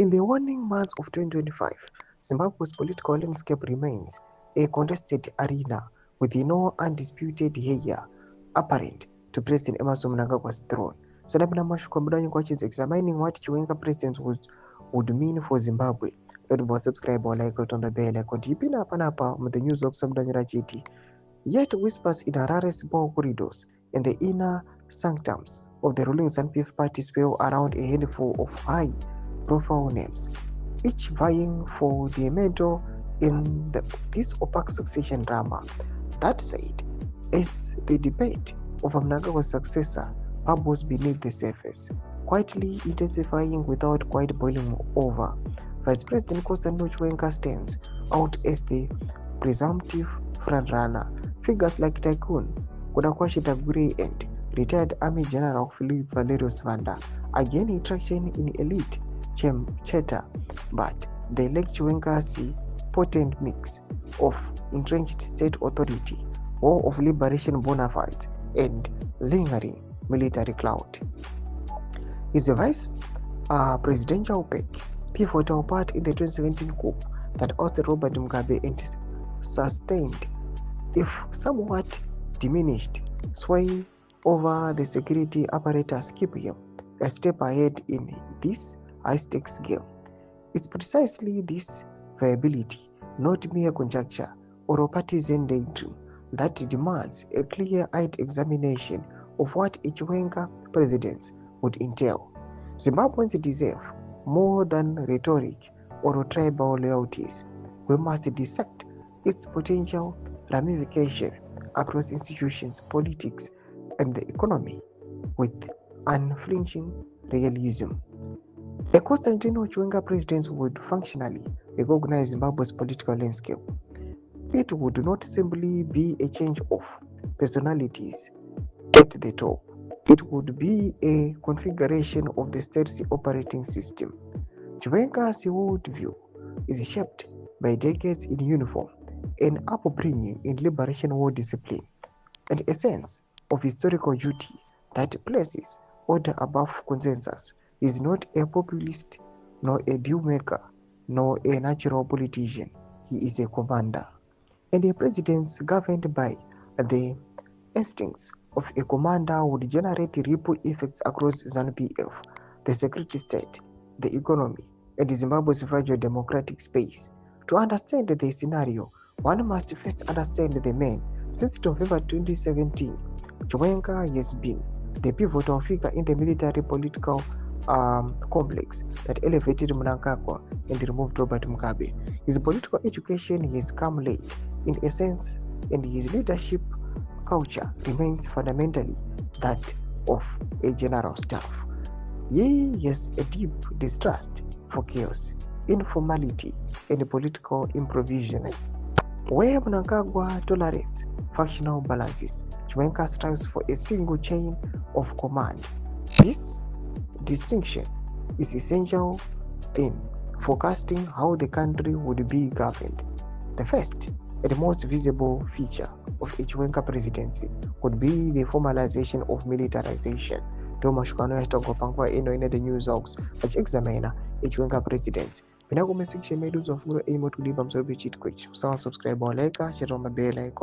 In the waning months of 2025, Zimbabwe's political landscape remains a contested arena with no undisputed heir apparent to President Emmerson Mnangagwa's throne. Sadabina Mashukwambudanyi questions examining what Chiwenga Presidency would mean for Zimbabwe. Don't subscribe or like it on the bell icon. Tipina panapa with the news of Samdanyara Chiti. Yet whispers in Harare's ball corridors and the inner sanctums of the ruling ZANU-PF party swirl around a handful of high-profile names, each vying for the medal in this opaque succession drama. That said, as the debate over Mnangagwa's successor bubbles beneath the surface, quietly intensifying without quite boiling over, Vice President Chiwenga stands out as the presumptive frontrunner. Figures like Tycoon Kudakwashi Tagure and retired Army General Philip Valerius Vanda are gaining traction in elite chatter, but the Chiwenga's potent mix of entrenched state authority, war of liberation bona fides, and lingering military clout. His vice presidential pick pivotal part in the 2017 coup that ousted Robert Mugabe and sustained, if somewhat diminished, sway over the security apparatus keep him a step ahead in this high-stakes game. It's precisely this viability, not mere conjecture or a partisan daydream, that demands a clear-eyed examination of what a Chiwenga presidency would entail. Zimbabweans deserve more than rhetoric or tribal loyalties. We must dissect its potential ramification across institutions, politics, and the economy with unflinching realism. A Constantino Chiwenga presidency would functionally recognize Zimbabwe's political landscape. It would not simply be a change of personalities at the top. It would be a configuration of the state's operating system. Chiwenga's worldview is shaped by decades in uniform, an upbringing in liberation war discipline, and a sense of historical duty that places order above consensus. He is not a populist, nor a deal maker, nor a natural politician. He is a commander. And a president governed by the instincts of a commander would generate ripple effects across ZANU-PF, the security state, the economy, and Zimbabwe's fragile democratic space. To understand the scenario, one must first understand the man. Since November 2017, Chiwenga has been the pivotal figure in the military political complex that elevated Mnangagwa and removed Robert Mugabe. His political education has come late, in a sense, and his leadership culture remains fundamentally that of a general staff. He has a deep distrust for chaos, informality, and political improvisation. Where Mnangagwa tolerates factional balances, Chiwenga strives for a single chain of command. This distinction is essential in forecasting how the country would be governed. The first and most visible feature of a Chiwenga presidency would be the formalization of militarization. Tomashukano yatongopangwa ino ine the news hogs which examine a Chiwenga presidency. Pinagome section medals of Muro aim to leave absorb cheat quick. Subscribe or like, share on my bell icon.